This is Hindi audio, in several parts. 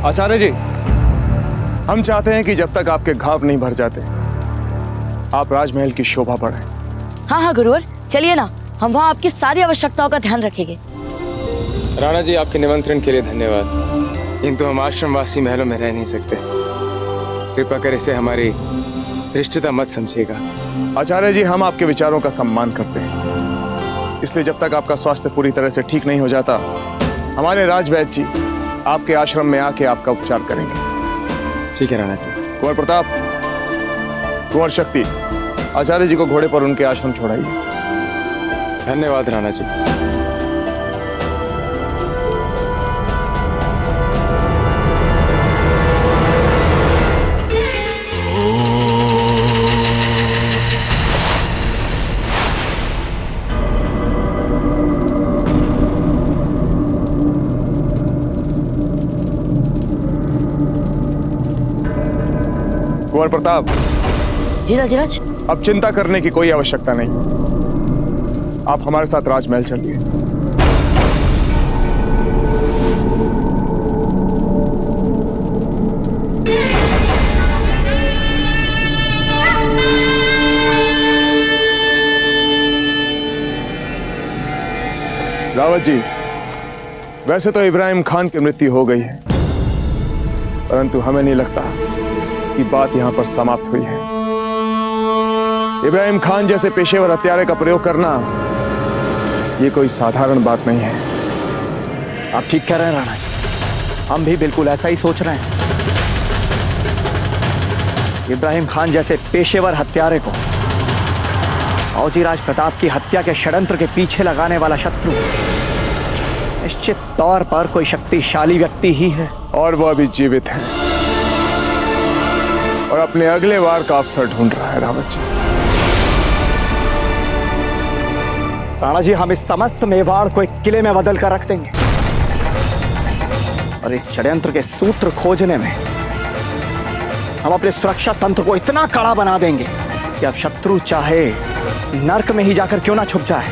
आचार्य जी, हम चाहते हैं कि जब तक आपके घाव नहीं भर जाते आप राजमहल की शोभा बढ़ाएं। हाँ हाँ गुरुवर, चलिए ना, हम वहाँ आपकी सारी आवश्यकताओं का ध्यान रखेंगे। राणा जी, आपके निमंत्रण के लिए धन्यवाद, किंतु हम आश्रमवासी महलों में रह नहीं सकते। कृपा कर इसे हमारी धृष्टता मत समझिएगा। आचार्य जी, हम आपके विचारों का सम्मान करते हैं, इसलिए जब तक आपका स्वास्थ्य पूरी तरह से ठीक नहीं हो जाता हमारे राजवैद्य जी आपके आश्रम में आके आपका उपचार करेंगे। ठीक है राणा जी। कुंवर प्रताप, कुंवर शक्ति, आचार्य जी को घोड़े पर उनके आश्रम छोड़ाइए। धन्यवाद राणा जी। कुंवर प्रताप, जी राजराज। अब चिंता करने की कोई आवश्यकता नहीं, आप हमारे साथ राजमहल चलिए। रावत जी, वैसे तो इब्राहिम खान की मृत्यु हो गई है, परंतु हमें नहीं लगता कि बात यहां पर समाप्त हुई है। इब्राहिम खान जैसे पेशेवर हत्यारे का प्रयोग करना ये कोई साधारण बात नहीं है। आप ठीक कह रहे हैं राणा जी, हम भी बिल्कुल ऐसा ही सोच रहे हैं। इब्राहिम खान जैसे पेशेवर हत्यारे को औजीराज प्रताप की हत्या के षड्यंत्र के पीछे लगाने वाला शत्रु निश्चित तौर पर कोई शक्तिशाली व्यक्ति ही है, और वो अभी जीवित है और अपने अगले वार का अवसर ढूंढ रहा है। रावत जी, राणा जी, हम इस समस्त मेवाड़ को एक किले में बदल कर रख देंगे और इस षड्यंत्र के सूत्र खोजने में हम अपने सुरक्षा तंत्र को इतना कड़ा बना देंगे कि अब शत्रु चाहे नर्क में ही जाकर क्यों ना छुप जाए,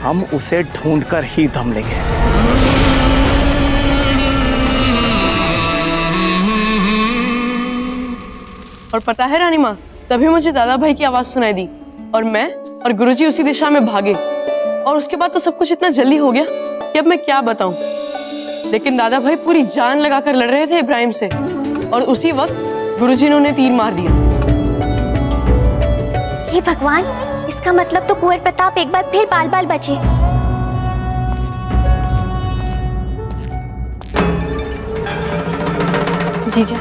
हम उसे ढूंढकर ही दम लेंगे। और पता है रानी माँ, तभी मुझे दादा भाई की आवाज सुनाई दी और मैं और गुरुजी उसी दिशा में भागे, और उसके बाद तो सब कुछ इतना जल्दी हो गया कि अब मैं क्या बताऊं। लेकिन दादा भाई पूरी जान लगाकर लड़ रहे थे इब्राहिम से, और उसी वक्त गुरुजी ने उन्हें तीर मार दिया। हे भगवान, इसका मतलब तो कुंवर प्रताप एक बार फिर बाल बाल बचे। जीजा,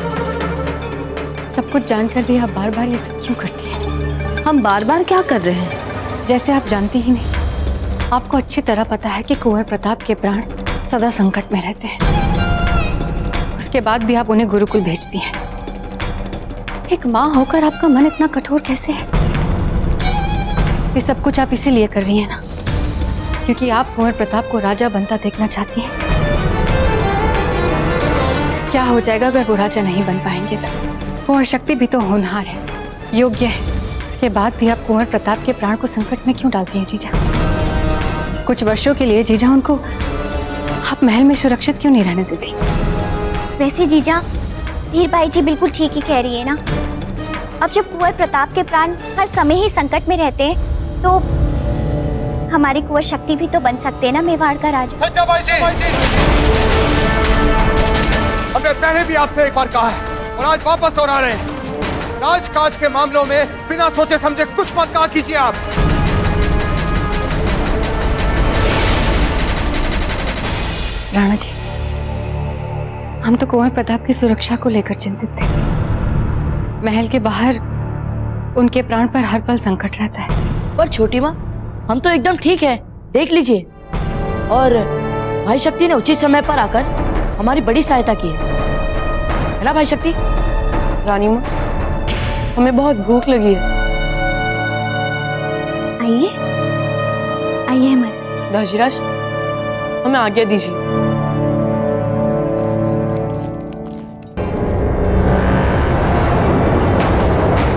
सब कुछ जानकर भी आप बार बार ये सब क्यों करती हैं? हम बार बार क्या कर रहे हैं? जैसे आप जानती ही नहीं। आपको अच्छी तरह पता है कि कुंवर प्रताप के प्राण सदा संकट में रहते हैं, उसके बाद भी आप उन्हें गुरुकुल भेजती हैं। एक माँ होकर आपका मन इतना कठोर कैसे है? ये सब कुछ आप इसीलिए कर रही हैं ना, क्योंकि आप कुंवर प्रताप को राजा बनता देखना चाहती हैं। क्या हो जाएगा अगर वो राजा नहीं बन पाएंगे? कुंवर शक्ति भी तो होनहार है, योग्य है, इसके बाद भी आप कुंवर प्रताप के प्राण को संकट में क्यों डालती हैं जीजा? कुछ वर्षों के लिए जीजा उनको आप महल में सुरक्षित क्यों नहीं रहने देती? वैसे जीजा, धीर भाई जी बिल्कुल ठीक ही कह रही है ना। अब जब कुंवर प्रताप के प्राण हर समय ही संकट में रहते हैं तो हमारी कुंवर शक्ति भी तो बन सकते हैं ना मेवाड़ का राजा। हमने पहले भी आपसे एक बार कहा है और आज वापस दोहरा रहे हैं, राजकाज के मामलों में बिना सोचे समझे कुछ मत कहा कीजिए आप। राणा जी, हम तो कुंवर प्रताप की सुरक्षा को लेकर चिंतित थे। महल के बाहर उनके प्राण पर हर पल संकट रहता है। पर छोटी माँ, हम तो एकदम ठीक है, देख लीजिए। और भाई शक्ति ने उचित समय पर आकर हमारी बड़ी सहायता की है ना भाई शक्ति? रानी माँ, हमें बहुत भूख लगी है। आइए आइए हमारे साथ। धर्षराज, हमें आज्ञा दीजिए।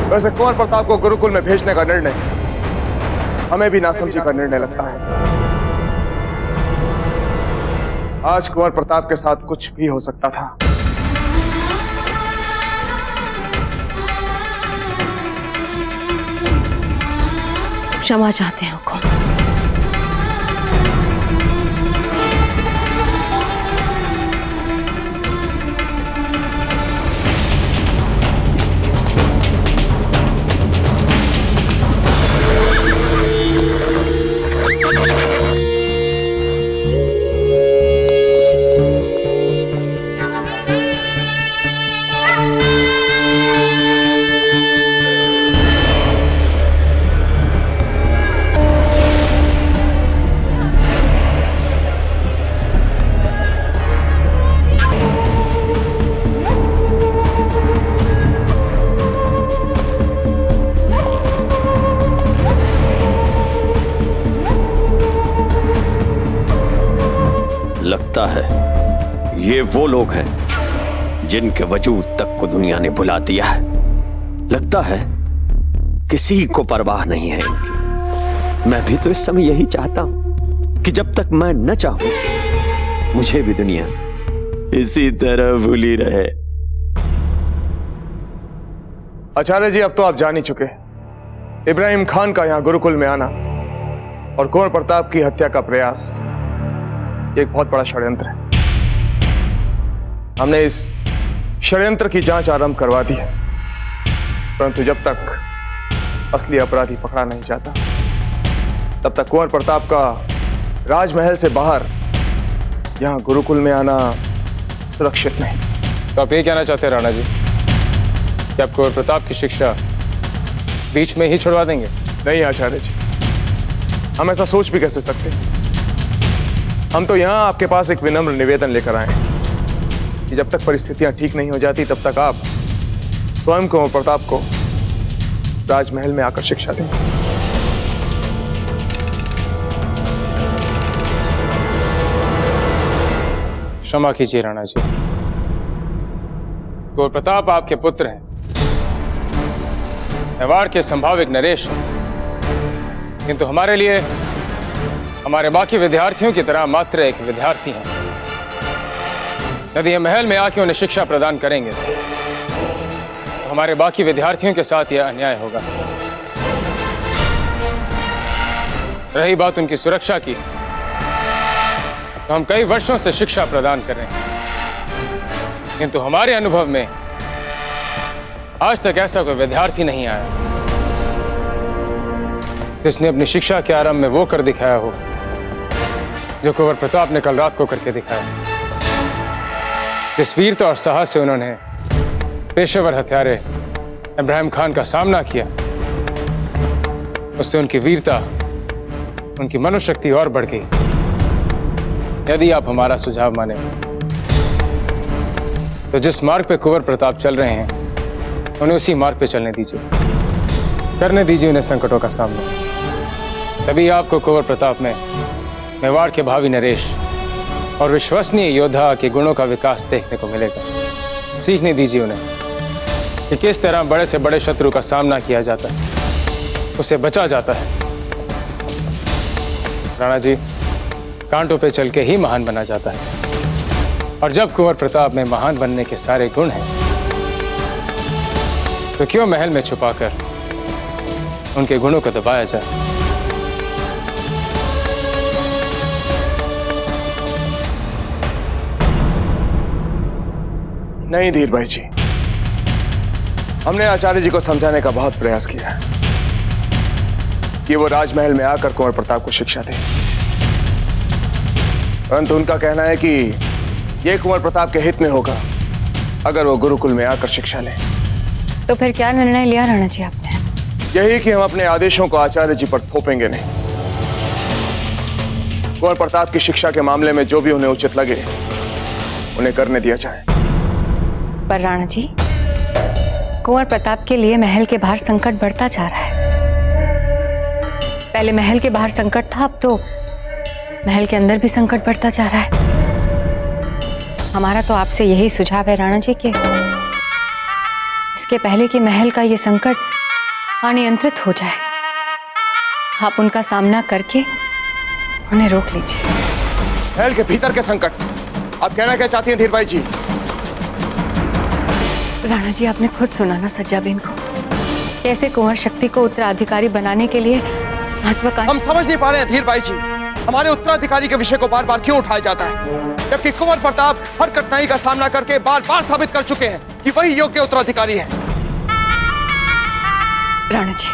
वैसे कुंवर प्रताप को गुरुकुल में भेजने का निर्णय हमें भी नासमझी का निर्णय लगता है। आज कुंवर प्रताप के साथ कुछ भी हो सकता था। क्षमा चाहते हैं हुकुम। लगता है ये वो लोग हैं जिनके वजूद तक को दुनिया ने भुला दिया है। लगता है किसी को परवाह नहीं है इनकी। मैं भी तो इस समय यही चाहता हूं कि जब तक मैं न चाहूं मुझे भी दुनिया इसी तरह भूली रहे। आचार्य जी, अब तो आप जान ही चुके, इब्राहिम खान का यहां गुरुकुल में आना और कुंवर प्रताप की हत्या का प्रयास एक बहुत बड़ा षड्यंत्र है। हमने इस षड्यंत्र की जांच आरंभ करवा दी है, परंतु जब तक असली अपराधी पकड़ा नहीं जाता तब तक कुंवर प्रताप का राजमहल से बाहर यहां गुरुकुल में आना सुरक्षित नहीं। तो आप ये कहना चाहते हैं राणा जी कि आप कुंवर प्रताप की शिक्षा बीच में ही छुड़वा देंगे? नहीं आचार्य जी, हम ऐसा सोच भी कैसे सकते। हम तो यहां आपके पास एक विनम्र निवेदन लेकर आए हैं कि जब तक परिस्थितियां ठीक नहीं हो जाती तब तक आप स्वयं कुंवर प्रताप को राजमहल में आकर शिक्षा दें। क्षमा कीजिए राणा जी, कुंवर प्रताप आपके पुत्र हैं, मेवाड़ के संभाविक नरेश हैं, किंतु हमारे लिए हमारे बाकी विद्यार्थियों की तरह मात्र एक विद्यार्थी हैं। यदि ये महल में आके उन्हें शिक्षा प्रदान करेंगे तो हमारे बाकी विद्यार्थियों के साथ यह अन्याय होगा। रही बात उनकी सुरक्षा की, तो हम कई वर्षों से शिक्षा प्रदान कर रहे हैं, किंतु हमारे अनुभव में आज तक ऐसा कोई विद्यार्थी नहीं आया जिसने अपनी शिक्षा के आरंभ में वो कर दिखाया हो जो कुंवर प्रताप ने कल रात को करके दिखाया। जिस वीरता और साहस से उन्होंने पेशेवर हत्यारे इब्राहिम खान का सामना किया, उससे उनकी वीरता, उनकी मनोशक्ति और बढ़ गई। यदि आप हमारा सुझाव माने तो जिस मार्ग पे कुंवर प्रताप चल रहे हैं उन्हें उसी मार्ग पे चलने दीजिए, करने दीजिए उन्हें संकटों का सामना। तभी आपको कुंवर प्रताप में मेवाड़ के भावी नरेश और विश्वसनीय योद्धा के गुणों का विकास देखने को मिलेगा। सीखने दीजिए उन्हें कि किस तरह बड़े से बड़े शत्रु का सामना किया जाता है, उसे बचा जाता है। राणा जी, कांटों पे चल के ही महान बना जाता है, और जब कुंवर प्रताप में महान बनने के सारे गुण हैं तो क्यों महल में छुपाकर उनके गुणों को दबाया जाए। नहीं धीर भाई जी, हमने आचार्य जी को समझाने का बहुत प्रयास किया कि वो राजमहल में आकर कुंवर प्रताप को शिक्षा दे, परंतु उनका कहना है कि यह कुंवर प्रताप के हित में होगा अगर वो गुरुकुल में आकर शिक्षा ले। तो फिर क्या निर्णय लिया राणा जी आपने? यही कि हम अपने आदेशों को आचार्य जी पर थोपेंगे नहीं। कुंवर प्रताप की शिक्षा के मामले में जो भी उन्हें उचित लगे उन्हें करने दिया जाए। पर राणा जी, कुंवर प्रताप के लिए महल के बाहर संकट बढ़ता जा रहा है। पहले महल के बाहर संकट था, अब तो महल के अंदर भी संकट बढ़ता जा रहा है। हमारा तो आपसे यही सुझाव है राणा जी कि इसके पहले कि महल का ये संकट अनियंत्रित हो जाए, आप उनका सामना करके उन्हें रोक लीजिए। महल के भीतर के संकट आप कहना क्या चाहती हैं धीर भाई जी? राणा जी, आपने खुद सुना ना सज्जाबेन को, कैसे कुंवर शक्ति को उत्तराधिकारी बनाने के लिए महत्वाकांक्षी। हम समझ नहीं पा रहे हैं धीर भाई जी, हमारे उत्तराधिकारी के विषय को बार बार क्यों उठाया जाता है, जबकि कुंवर प्रताप हर कठिनाई का सामना करके बार बार साबित कर चुके हैं कि वही योग्य उत्तराधिकारी हैं। राणा जी,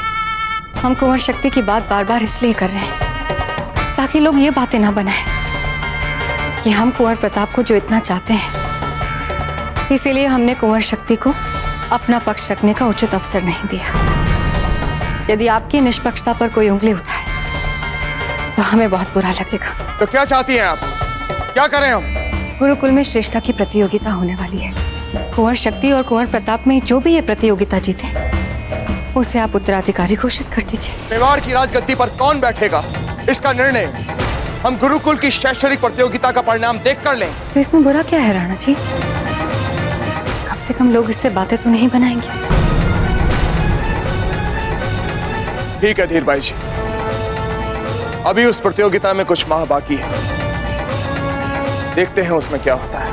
हम कुंवर शक्ति की बात बार बार इसलिए कर रहे हैं ताकि लोग ये बातें ना बनाएं कि हम कुंवर प्रताप को जो इतना चाहते हैं, इसीलिए हमने कुंवर शक्ति को अपना पक्ष रखने का उचित अवसर नहीं दिया। यदि आपकी निष्पक्षता पर कोई उंगली उठाए तो हमें बहुत बुरा लगेगा। तो क्या चाहती हैं आप, क्या करें हम? गुरुकुल में श्रेष्ठता की प्रतियोगिता होने वाली है। कुंवर शक्ति और कुंवर प्रताप में जो भी ये प्रतियोगिता जीते, उसे आप उत्तराधिकारी घोषित कर दीजिए। मेवाड़ की राजगद्दी पर कौन बैठेगा, इसका निर्णय हम गुरुकुल की शैक्षणिक प्रतियोगिता का परिणाम देख कर लें। तो इसमें बुरा क्या है राणा जी? कम से कम लोग इससे बातें तो नहीं बनाएंगे। ठीक है धीर भाई जी, अभी उस प्रतियोगिता में कुछ माह बाकी है, देखते हैं उसमें क्या होता है।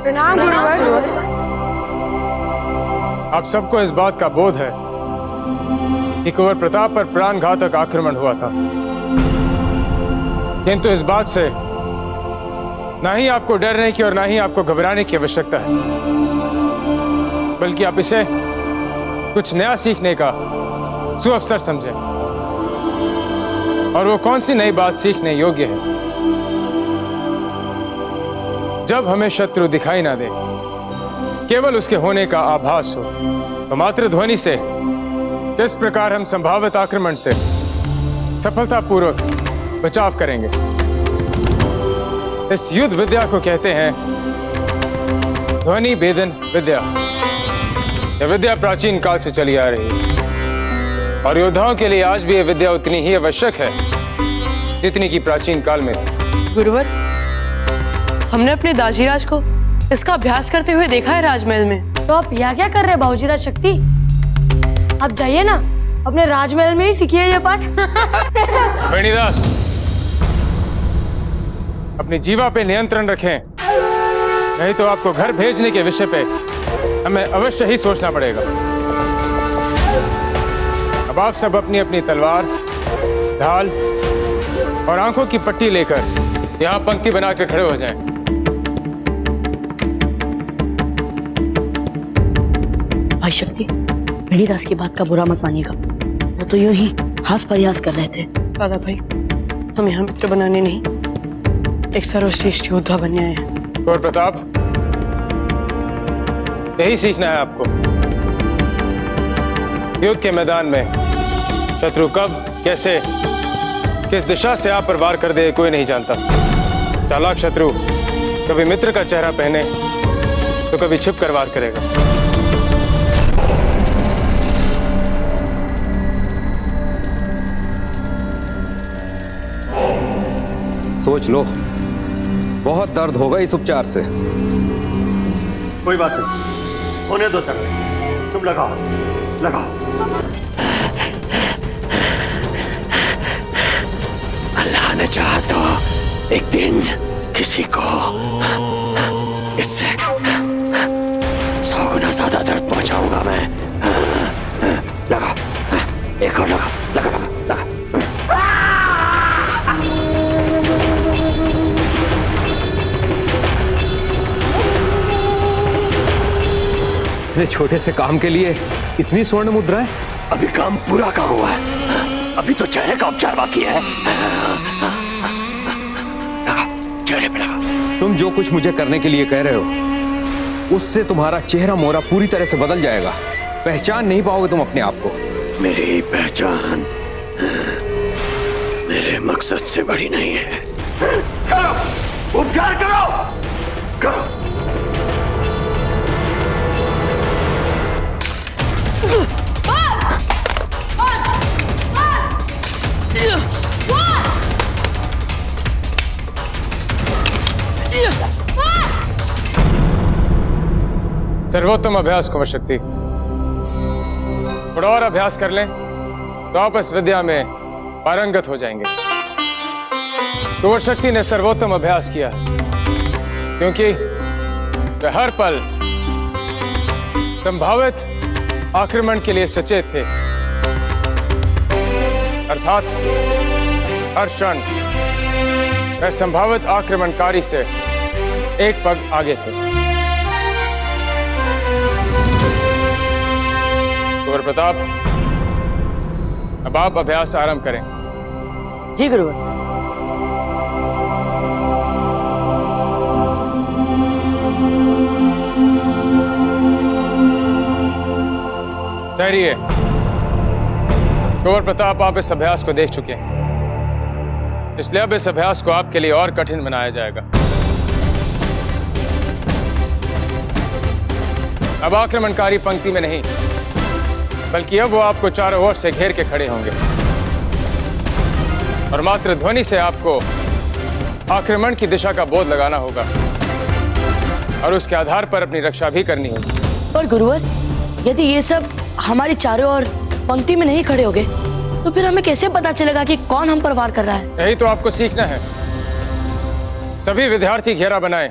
प्रणाम गुरुवर। आप सबको इस बात का बोध है कि कुंवर प्रताप पर प्राणघातक आक्रमण हुआ था, किंतु इस बात से ना ही आपको डरने की और ना ही आपको घबराने की आवश्यकता है, बल्कि आप इसे कुछ नया सीखने का सुअवसर समझें। और वो कौन सी नई बात सीखने योग्य है? जब हमें शत्रु दिखाई ना दे, केवल उसके होने का आभास हो, तो मात्र ध्वनि से किस प्रकार हम संभावित आक्रमण से सफलतापूर्वक बचाव करेंगे। इस युद्ध विद्या को कहते हैं ध्वनि भेदन विद्या। यह विद्या प्राचीन काल से चली आ रही है और योद्धाओं के लिए आज भी यह विद्या उतनी ही आवश्यक है जितनी की प्राचीन काल में थी। गुरुवर, हमने अपने दाजीराज को इसका अभ्यास करते हुए देखा है राजमहल में। तो आप यहाँ क्या कर रहे हैं बाबूजीराज शक्ति? आप जाइए ना, अपने राजमहल में ही सीखिए ये पाठ। वेणीदास, अपनी जीवा पे नियंत्रण रखें, नहीं तो आपको घर भेजने के विषय पे हमें अवश्य ही सोचना पड़ेगा। अब आप सब अपनी अपनी तलवार, ढाल और आंखों की पट्टी लेकर यहाँ पंक्ति बनाकर खड़े हो जाएं। भाई शक्ति, वेणीदास की बात का बुरा मत मानिएगा, वो तो यूं ही हास प्रयास कर रहे थे। दादा भाई, हम यहाँ मित्र बनाने नहीं, एक सर्वश्रेष्ठ योद्धा बनने आए हैं। कुंवर प्रताप, यही सीखना है आपको। युद्ध के मैदान में शत्रु कब, कैसे, किस दिशा से आप पर वार कर दे कोई नहीं जानता। चालाक शत्रु कभी मित्र का चेहरा पहने तो कभी छिप कर वार करेगा। सोच लो, बहुत दर्द होगा इस उपचार से। कोई बात नहीं, होने दो सर, तुम लगाओ लगाओ। अल्लाह ने चाहा तो एक दिन किसी को इससे 100 गुना ज्यादा दर्द पहुंचाऊंगा मैं। लगाओ, एक और लगाओ, लगा लगा लगा। इतने छोटे से काम के लिए इतनी स्वर्ण मुद्राएं? अभी काम पूरा का हुआ है, अभी तो चेहरे का उपचार बाकी है। लगा, चेहरे पे लगा। तुम जो कुछ मुझे करने के लिए कह रहे हो, उससे तुम्हारा चेहरा मोहरा पूरी तरह से बदल जाएगा। पहचान नहीं पाओगे तुम अपने आप को। मेरी पहचान मेरे मकसद से बड़ी नहीं है। करो, उपचार करो, करो। सर्वोत्तम अभ्यास कुंवर शक्ति, थोड़ा और अभ्यास कर लें। तो आप इस विद्या में पारंगत हो जाएंगे। कुंवर शक्ति ने सर्वोत्तम अभ्यास किया है, क्योंकि वे हर पल संभावित आक्रमण के लिए सचेत थे, अर्थात हर क्षण वे संभावित आक्रमणकारी से एक पग आगे थे। कुंवर प्रताप, अब आप अभ्यास आरंभ करें। जी गुरुवर। ठहरिए। कुंवर प्रताप, आप इस अभ्यास को देख चुके हैं, इसलिए अब इस अभ्यास को आपके लिए और कठिन बनाया जाएगा। अब आक्रमणकारी पंक्ति में नहीं, बल्कि अब वो आपको चारों ओर से घेर के खड़े होंगे और मात्र ध्वनि से आपको आक्रमण की दिशा का बोध लगाना होगा और उसके आधार पर अपनी रक्षा भी करनी होगी। पर गुरुवर, यदि ये सब हमारी चारों ओर पंक्ति में नहीं खड़े होगे तो फिर हमें कैसे पता चलेगा कि कौन हम पर वार कर रहा है? यही तो आपको सीखना है। सभी विद्यार्थी घेरा बनाएं।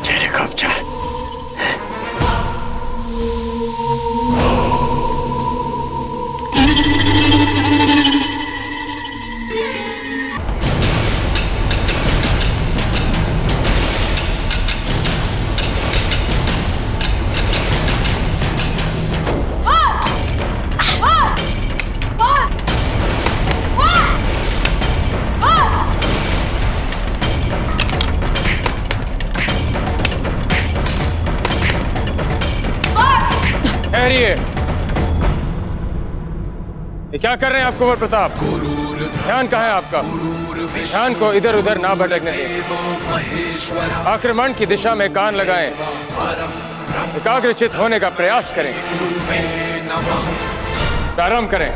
चेहरे का उपचार। ठहरिए। ये क्या कर रहे हैं आप कुंवर प्रताप? ध्यान कहाँ है आपका? ध्यान को इधर उधर ना भटकने दें। आक्रमण की दिशा में कान लगाएं, एकाग्रचित होने का प्रयास करें। प्रारंभ करें।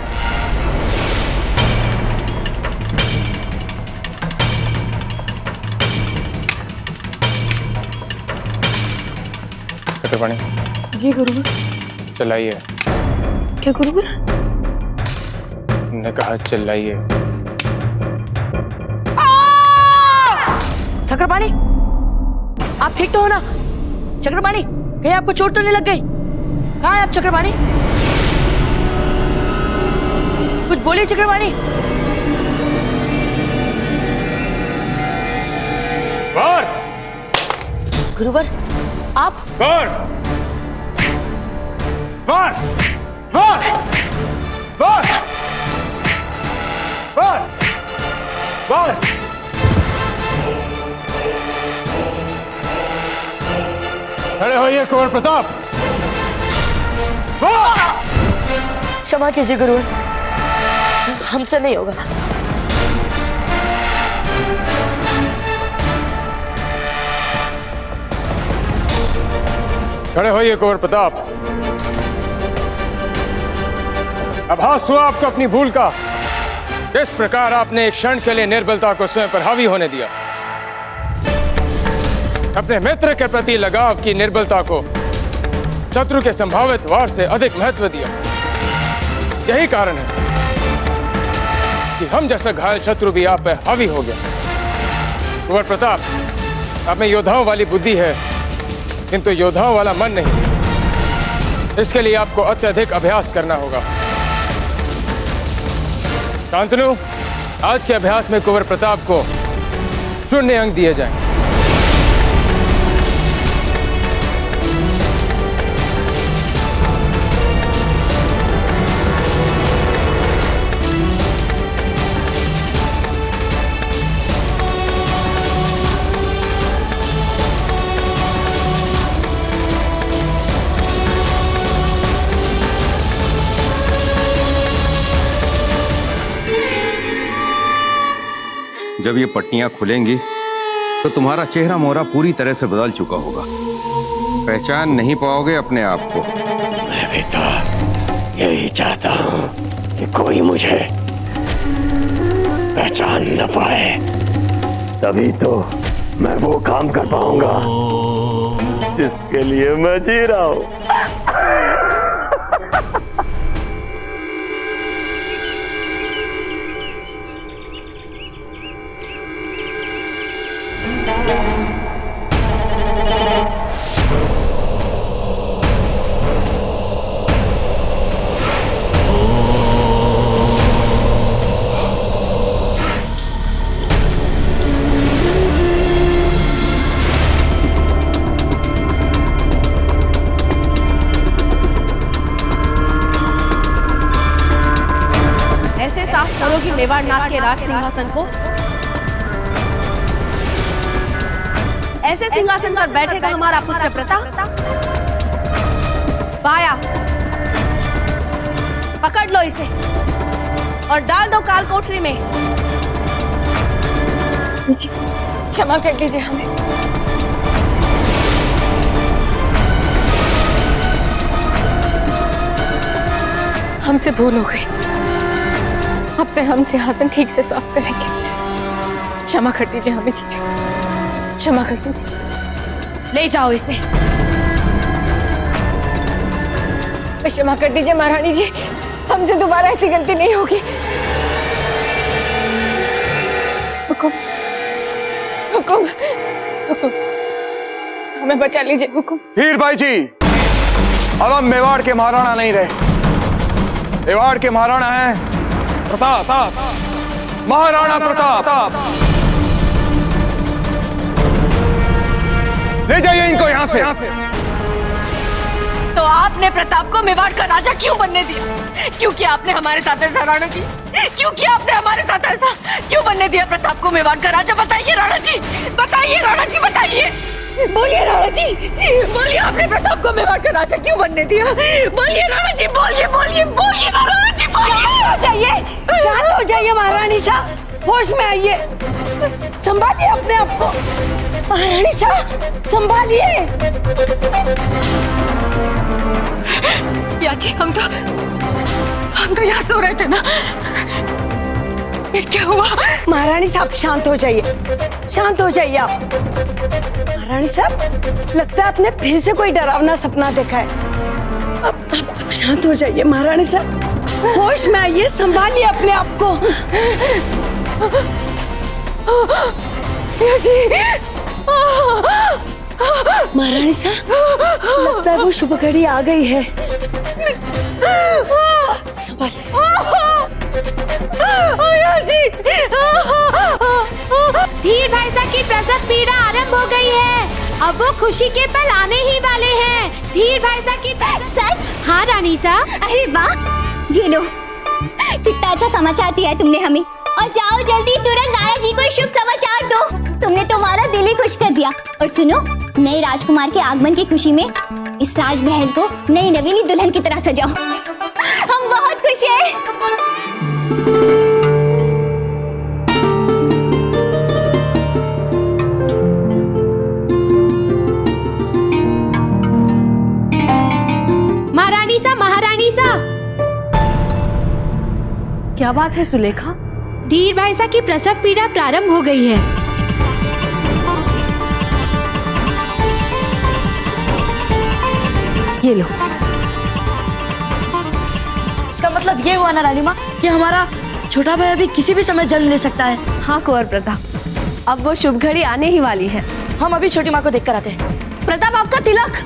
चक्रपाणी, जी गुरुवर। चलाइए। क्या गुरुवर? ने कहा चिल्लाइए। चक्रपाणी, आप ठीक तो हो ना? चक्रपाणी, कहीं आपको चोट तो नहीं लग गई? कहाँ है आप चक्रपाणी? कुछ बोलिए चक्रपाणी। वार! गुरुवर, आप? वार! वार! वार! वार! वार! वार! खड़े होइए कुंवर प्रताप। क्षमा कीजिए गुरुवर, हमसे नहीं होगा। खड़े होइए कुंवर प्रताप। आभास हुआ आपको अपनी भूल का। किस प्रकार आपने एक क्षण के लिए निर्बलता को स्वयं पर हावी होने दिया। अपने मित्र के प्रति लगाव की निर्बलता को शत्रु के संभावित वार से अधिक महत्व दिया। यही कारण है कि हम जैसा घायल शत्रु भी आप पर हावी हो गया। कुंवर प्रताप, आप में योद्धाओं वाली बुद्धि है, किंतु योद्धाओं वाला मन नहीं। इसके लिए आपको अत्यधिक अभ्यास करना होगा। शांतनु, आज के अभ्यास में कुंवर प्रताप को 0 अंक दिए जाएं। जब ये पट्टियां खुलेंगी तो तुम्हारा चेहरा मोहरा पूरी तरह से बदल चुका होगा। पहचान नहीं पाओगे अपने आप को। मैं बेटा यही चाहता हूं कि कोई मुझे पहचान न पाए, तभी तो मैं वो काम कर पाऊंगा जिसके लिए मैं जी रहा हूं। ऐसे साफ करोगी मेवाड़ नाथ के राज सिंहासन को, ऐसे सिंहासन पर बैठेगा हमारा पुत्र प्रताप। बाया, पकड़ लो इसे और डाल दो काल कोठरी में। क्षमा कर दीजिए हमें। हमसे भूल हो गई, अब से हम सिंहासन ठीक से साफ करेंगे। क्षमा कर दीजिए हमें जीजा, क्षमा कर दीजिए। ले जाओ इसे। क्षमा कर दीजिए महारानी जी, हमसे दोबारा ऐसी गलती नहीं होगी। हुकुम, हुकुम, हुकुम, हमें बचा लीजिए हुकुम। हीर भाई जी, अब हम मेवाड़ के महाराणा नहीं रहे, मेवाड़ के महाराणा हैं प्रताप, महाराणा प्रताप। ले जाइए इनको यहां से। तो आपने प्रताप को मेवाड़ का राजा क्यों बनने दिया? क्यों किया आपने हमारे साथ ऐसा राणा जी? क्यों किया आपने हमारे साथ ऐसा? क्यों बनने दिया प्रताप को मेवाड़ का राजा? बताइए राणा जी, बताइए राणा जी, बताइए। बोलिए राणा जी, बोलिए, आपने प्रताप को मेवाड़ का राजा क्यों बनने दिया? बोलिए राणा जी, बोलिए, बोलिए, बोलिए राणा जी, बोलिए। हो जाइए, शांत हो जाइए महारानी साहब, होश में आइए, संभालिए अपने आप को। महारानी साहब संभालिए। या जी, हम तो यहाँ सो रहे थे ना, फिर क्या हुआ? महारानी साहब शांत हो जाइए, शांत हो जाइए आप। महारानी साहब, लगता है आपने फिर से कोई डरावना सपना देखा है। अब शांत हो जाइए महारानी साहब, होश में आइए, संभालिए अपने आप को। महारानी साहब, लगता है वो शुभ घड़ी आ गई है, संभालिए। धीर भाई साहब की प्रसव पीड़ा आरंभ हो गई है, अब वो खुशी के पल आने ही वाले हैं। धीर भाई साहब की सच? हाँ रानी साहब। अरे वाह, ये लो, कितना अच्छा समाचार दिया है तुमने हमें। और जाओ जल्दी तुरंत राणा जी को शुभ समाचार दो। तुमने तो हमारा दिल ही खुश कर दिया। और सुनो, नए राजकुमार के आगमन की खुशी में इस राजमहल को नई नवीली दुल्हन की तरह सजाओ। हम बहुत खुश हैं। महारानी सा, महारानी सा। क्या बात है सुलेखा? धीर भाई साहब की प्रसव पीड़ा प्रारंभ हो गई है। ये लो। इसका मतलब ये हुआ ना रानी माँ कि हमारा छोटा भाई अभी किसी भी समय जन्म ले सकता है। हाँ कुंवर प्रताप, अब वो शुभ घड़ी आने ही वाली है। हम अभी छोटी माँ को देख कर आते हैं। प्रताप, आपका तिलक।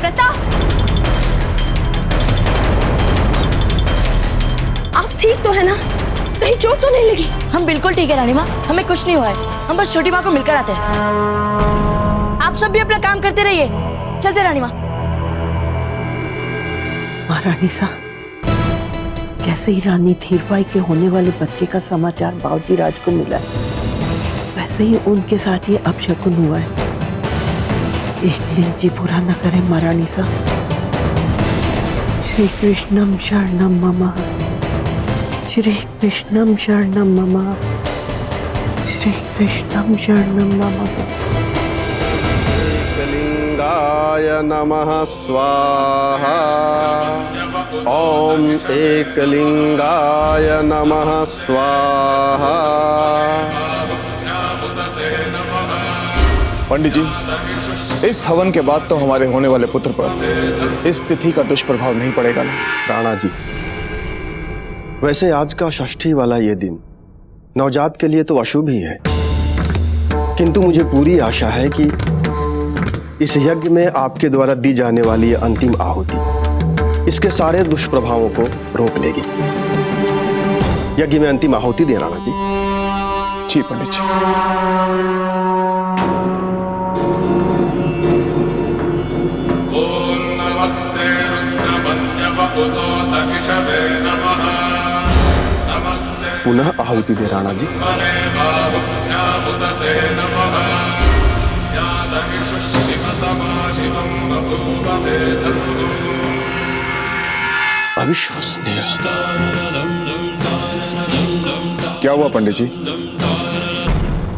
प्रताप, आप ठीक तो है ना? कहीं चोट तो नहीं लगी? हम बिल्कुल ठीक है रानी माँ, हमें कुछ नहीं हुआ है। हम बस छोटी माँ को मिलकर आते हैं। आप सब भी अपना काम करते रहिए। चलते रानी माँ। महारानी साहब, जैसे ही रानी धीरबाई के होने वाले बच्चे का समाचार बाबूजी राज को मिला है, वैसे ही उनके साथ ये अपशकुन हुआ है। एक दिन जी बुरा न करे महारानी साहब। श्री कृष्णम शरणम मम, श्री कृष्णम शरणम मम, श्री कृष्णम शरणम मम। एकलिंगाय नमः स्वाहा। ओम एकलिंगाय नमः स्वाहा। पंडित जी, इस हवन के बाद तो हमारे होने वाले पुत्र पर इस तिथि का दुष्प्रभाव नहीं पड़ेगा ना? राणा जी, वैसे आज का षष्ठी वाला ये दिन नवजात के लिए तो अशुभ ही है, किंतु मुझे पूरी आशा है कि इस यज्ञ में आपके द्वारा दी जाने वाली ये अंतिम आहुति इसके सारे दुष्प्रभावों को रोक लेगी। यज्ञ में अंतिम आहुति दे राणा जी। जी पंडित जी। पुनः आहुति दे राणा जी। अविश्वसनीय। क्या हुआ पंडित जी?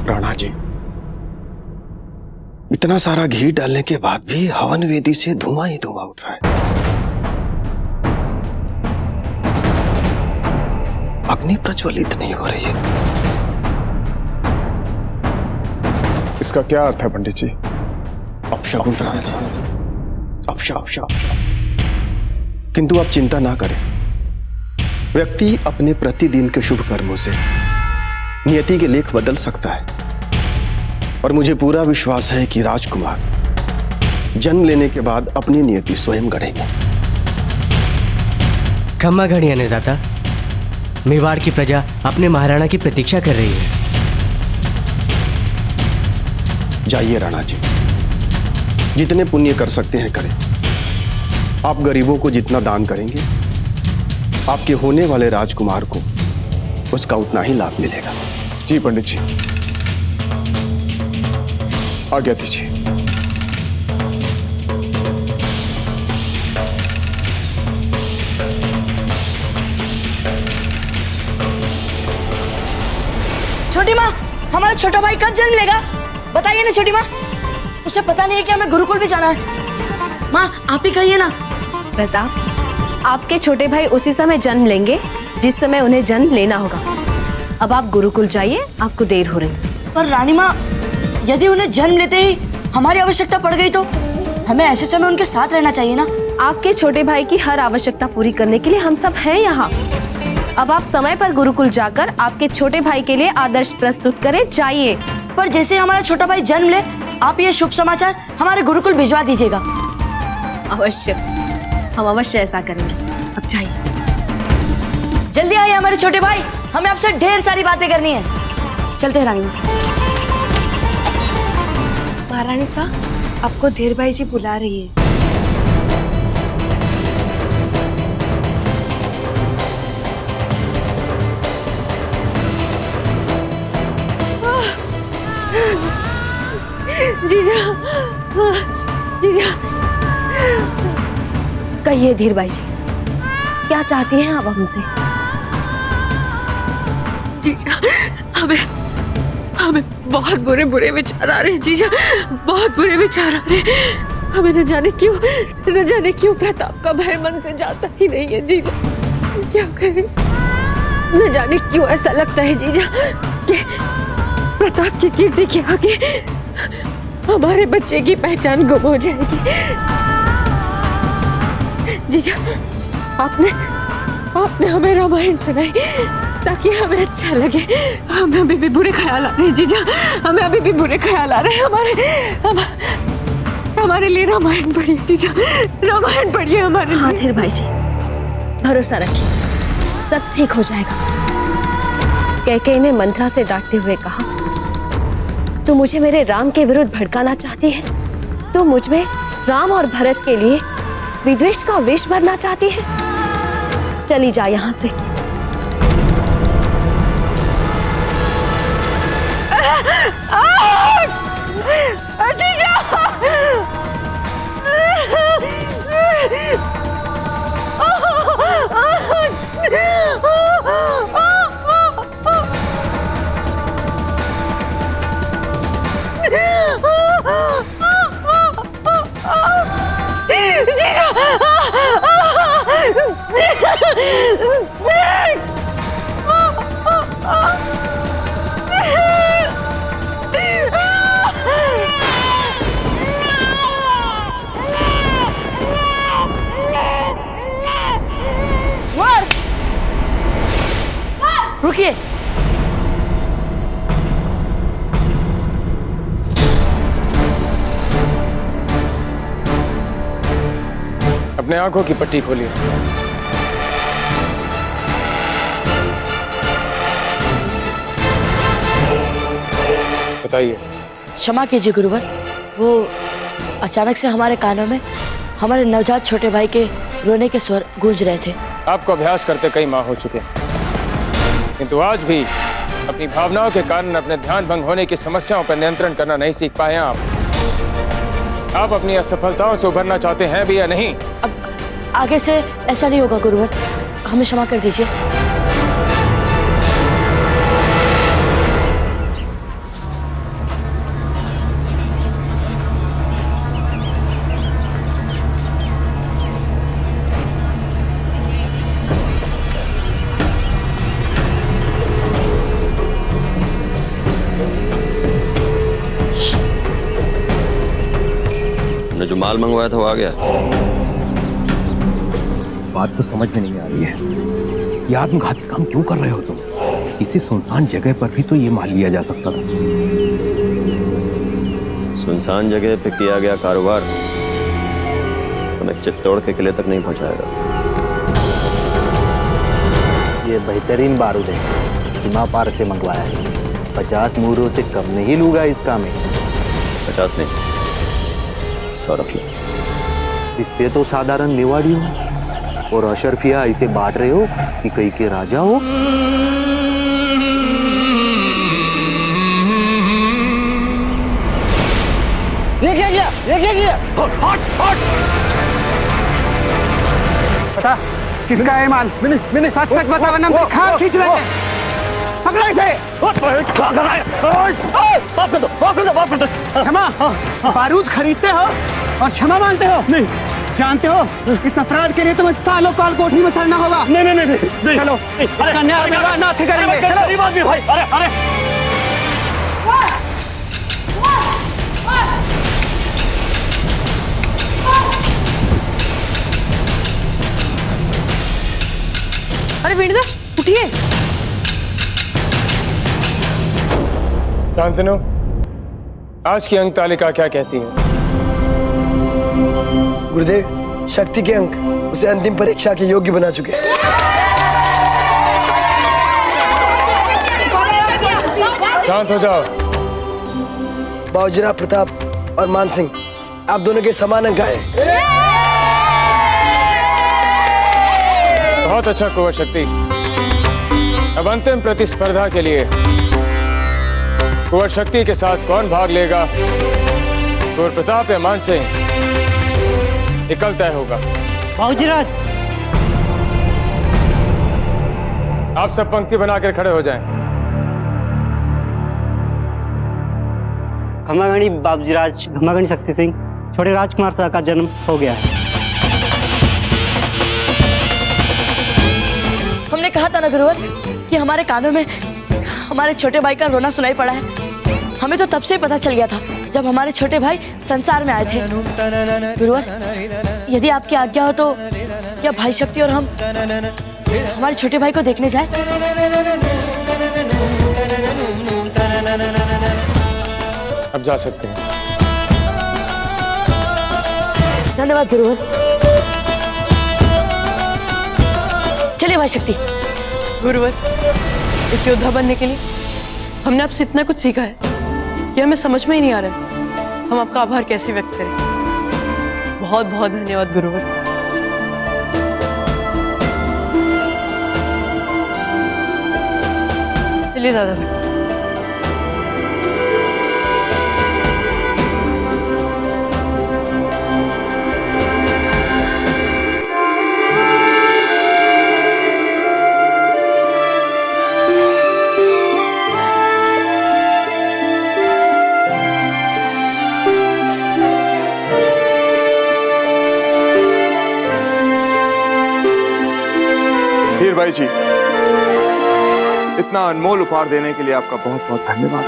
राणा जी, इतना सारा घी डालने के बाद भी हवन वेदी से धुआं ही धुआं उठ रहा है। अग्नि प्रज्वलित नहीं हो रही है। इसका क्या अर्थ है पंडित जी? अपशकुन राणा जी, अपशकुन। किंतु आप चिंता ना करें, व्यक्ति अपने प्रतिदिन के शुभ कर्मों से नियति के लेख बदल सकता है, और मुझे पूरा विश्वास है कि राजकुमार जन्म लेने के बाद अपनी नियति स्वयं गढ़ेंगे। खम्मा घड़ी अन्नदाता, मेवाड़ की प्रजा अपने महाराणा की प्रतीक्षा कर रही है। जाइए राणा जी, जितने पुण्य कर सकते हैं करें। आप गरीबों को जितना दान करेंगे, आपके होने वाले राजकुमार को उसका उतना ही लाभ मिलेगा। जी पंडित जी, आज्ञा दीजिए। छोटी माँ, हमारा छोटा भाई कब जन्म लेगा? बताइए ना छोटी माँ। उसे पता नहीं है कि हमें गुरुकुल भी जाना है। माँ, आप ही कहिए ना। प्रताप, आपके छोटे भाई उसी समय जन्म लेंगे जिस समय उन्हें जन्म लेना होगा। अब आप गुरुकुल जाइए, आपको देर हो रही। पर रानी माँ, यदि उन्हें जन्म लेते ही हमारी आवश्यकता पड़ गई तो हमें ऐसे समय उनके साथ रहना चाहिए ना। आपके छोटे भाई की हर आवश्यकता पूरी करने के लिए हम सब हैं यहाँ। अब आप समय पर गुरुकुल जाकर आपके छोटे भाई के लिए आदर्श प्रस्तुत करें, जाइए। पर जैसे हमारा छोटा भाई जन्म ले, आप ये शुभ समाचार हमारे गुरुकुल भिजवा दीजिएगा। अवश्य, हम अवश्य ऐसा करेंगे। अब जाइए। जल्दी आइए हमारे छोटे भाई, हमें आपसे ढेर सारी बातें करनी है। चलते हैं रानी। महारानी साहब, आपको धीरबाई जी बुला रही है। जीजा, जीजा, कहिए धीरबाई जी, क्या चाहती हैं आप हमसे? जीजा, हमें बहुत बुरे विचार आ रहे हैं जीजा, बहुत बुरे विचार आ रहे हैं। हमें न जाने क्यों प्रताप का भय मन से जाता ही नहीं है जीजा। क्या करें? न जाने क्यों ऐसा लगता है जीजा कि प्रताप की कीर्ति के आगे हमारे बच्चे की पहचान गुम हो जाएगी। जीजा, आपने हमें रामायण सुनाई ताकि हमें अच्छा लगे। हमें अभी भी बुरे ख्याल आ रहे हैं जीजा, हमें अभी भी बुरे ख्याल आ रहे हैं। हमारे लिए रामायण पढ़िए जीजा, रामायण पढ़िए हमारे लिए। धीरबाई जी, भरोसा रखिए, सब ठीक हो जाएगा। कैकेयी ने मंथरा से डांटते हुए कहा, तू मुझे मेरे राम के विरुद्ध भड़काना चाहती है? तू मुझ में राम और भरत के लिए विद्वेष का विष भरना चाहती है? चली जा यहाँ से। रुकिए। अपने आंखों की पट्टी खोलिए। बताइए। क्षमा कीजिए गुरुवर, वो अचानक से हमारे कानों में हमारे नवजात छोटे भाई के रोने के स्वर गूंज रहे थे। आपको अभ्यास करते कई माह हो चुके हैं, किंतु आज भी अपनी भावनाओं के कारण अपने ध्यान भंग होने की समस्याओं पर नियंत्रण करना नहीं सीख पाए हैं आप अपनी असफलताओं से उभरना चाहते हैं भी या नहीं? अब आगे से ऐसा नहीं होगा गुरुवर, हमें क्षमा कर दीजिए। जो माल मंगवाया था वो आ गया। बात तो समझ में नहीं आ रही है, ये आत्मघाती काम क्यों कर रहे हो तुम? किसी सुनसान जगह पर भी तो ये माल लिया जा सकता था। सुनसान जगह पे किया गया कारोबार हमें चित्तौड़ के किले तक नहीं पहुंचाएगा। ये बेहतरीन बारूद है, सीमा पार से मंगवाया है। 50 मूरों से कम नहीं लूंगा इसका मैं। 50 नहीं, 100 रख लो। इतने तो साधारण निवाड़ी हो और अशरफिया इसे बांट रहे हो कि कई के राजा हो। ये क्या किया? ये क्या किया? हट! बता किसका है माल? मैंने सच बता वरना हम खाल खींच लेंगे। पकड़ो इसे। क्षमा बारूद खरीदते हो और क्षमा मांगते हो? नहीं जानते हो इस अपराध के लिए तुम्हें सालों काल कोठी में सड़ना होगा। नहीं चलो इसका न्याय नाथ करेंगे। चलो भाई। अरे अरे वीणुदास उठिए। शांतनु, आज की अंक तालिका क्या कहती है? गुरुदेव, शक्ति के अंक उसे अंतिम परीक्षा के योग्य बना चुके हैं। शांत हो जाओ। बाबूजीराव प्रताप और मान सिंह, आप दोनों के समान अंक आए। बहुत अच्छा कुंवर शक्ति। अब अंतिम प्रतिस्पर्धा के लिए कुंवर शक्ति के साथ कौन भाग लेगा? कुंवर प्रताप या मान सिंह, ये कल तय होगा। बाबूजीराज, आप सब पंक्ति बनाकर खड़े हो जाएं। खमागणी बाबूजीराज, खमागणी शक्ति सिंह, छोटे राजकुमार शाह का जन्म हो गया है। हमने कहा था ना गुरुवर कि हमारे कानों में हमारे छोटे भाई का रोना सुनाई पड़ा है। हमें तो तब से पता चल गया था जब हमारे छोटे भाई संसार में आए थे। गुरुवर, यदि आपकी आज्ञा हो तो क्या भाई शक्ति और हम हमारे छोटे भाई को देखने जाए? अब जा सकते हैं। धन्यवाद गुरुवर। चलिए भाई शक्ति। गुरुवर, एक योद्धा बनने के लिए हमने आपसे इतना कुछ सीखा है कि हमें समझ में ही नहीं आ रहा है हम आपका आभार कैसे व्यक्त करें। बहुत बहुत धन्यवाद गुरुवर। चलिए दादा भाई। हीर भाई जी, इतना अनमोल उपहार देने के लिए आपका बहुत बहुत धन्यवाद।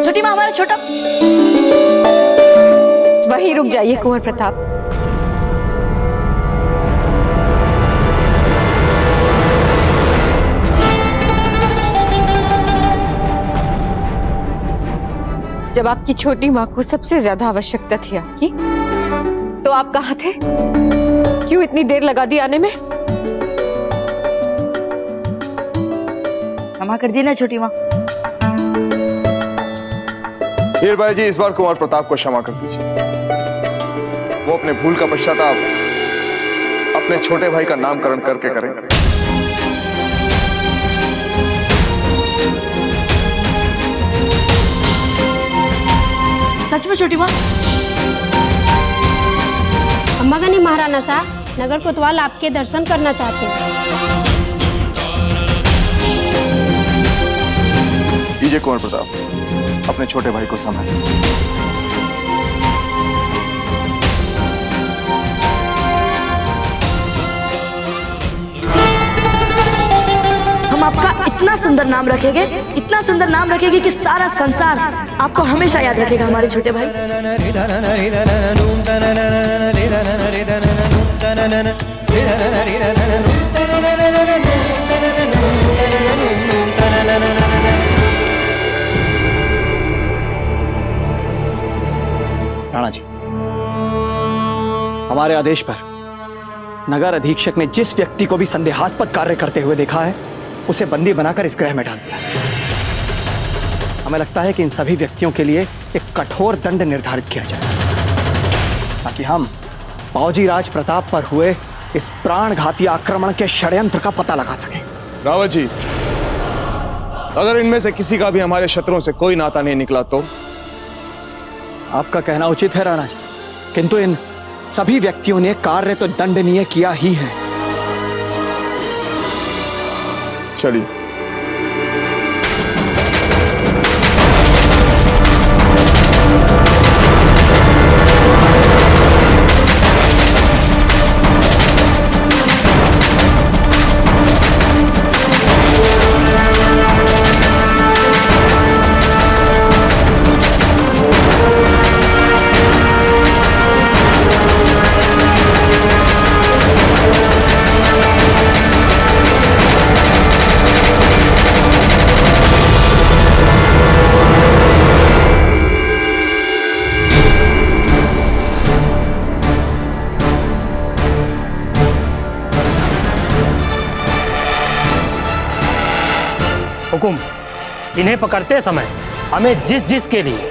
छोटी माँ, हमारा छोटा। वहीं रुक जाइए कुंवर प्रताप। जब आपकी छोटी माँ को सबसे ज्यादा आवश्यकता थी आपकी, तो आप कहाँ थे? क्यों इतनी देर लगा दी आने में? क्षमा कर दी ना छोटी माँ। हीर भाई जी, इस बार कुंवर प्रताप को क्षमा कर दीजिए। वो अपने भूल का पश्चाताप अपने छोटे भाई का नामकरण करके करेंगे। सच में छोटी माँ? अम्मागनी महाराणा साहब, नगर कोतवाल आपके दर्शन करना चाहते हैं। लीजिए कुंवर प्रताप, अपने छोटे भाई को संभालिए। हम आपका इतना सुंदर नाम रखेंगे, इतना सुंदर नाम रखेंगे कि सारा संसार आपको हमेशा याद रखेगा हमारे छोटे भाई। राणा जी, हमारे आदेश पर नगर अधीक्षक ने जिस व्यक्ति को भी संदेहास्पद कार्य करते हुए देखा है, उसे बंदी बनाकर इस गृह में डाल दिया। हमें लगता है कि इन सभी व्यक्तियों के लिए एक कठोर दंड निर्धारित किया जाए, ताकि हम बाबूजी राज प्रताप पर हुए इस प्राणघाती आक्रमण के षड्यंत्र का पता लगा सकें। रावत जी, अगर इनमें से किसी का भी हमारे शत्रुओं से कोई नाता नहीं निकला तो? आपका कहना उचित है राणा जी, किंतु इन सभी व्यक्तियों ने कार्य तो दंडनीय किया ही है। चलिए। हुकुम, इन्हें पकड़ते समय हमें जिस जिस के लिए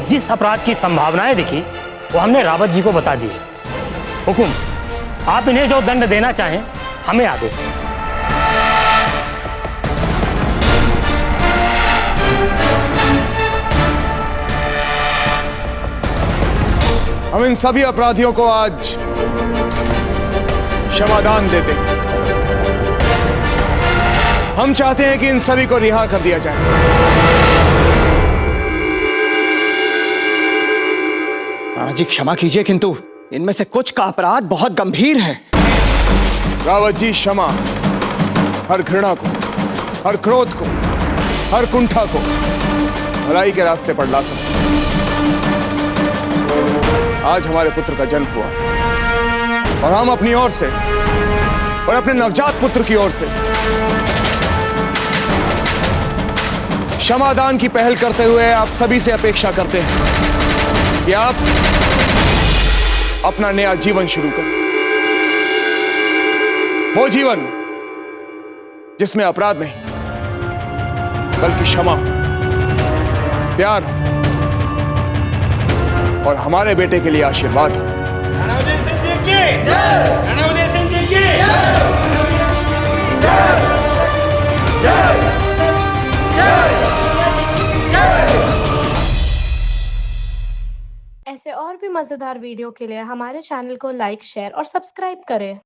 जिस अपराध की संभावनाएं दिखी, वो हमने रावत जी को बता दी। हुकुम, आप इन्हें जो दंड देना चाहें, हमें आदेश दें। हम इन सभी अपराधियों को आज क्षमादान देते हैं। हम चाहते हैं कि इन सभी को रिहा कर दिया जाए। राणा जी, क्षमा कीजिए, किंतु इनमें से कुछ का अपराध बहुत गंभीर है। रावत जी, क्षमा हर घृणा को, हर क्रोध को, हर कुंठा को भलाई के रास्ते पर ला सकते। आज हमारे पुत्र का जन्म हुआ और हम अपनी ओर से और अपने नवजात पुत्र की ओर से क्षमादान की पहल करते हुए आप सभी से अपेक्षा करते हैं कि आप अपना नया जीवन शुरू करें। वो जीवन जिसमें अपराध नहीं, बल्कि क्षमा, प्यार और हमारे बेटे के लिए आशीर्वाद। साहब की राणा उदय सिंह जी की ऐसे और भी मजेदार वीडियो के लिए हमारे चैनल को लाइक, शेयर और सब्सक्राइब करें।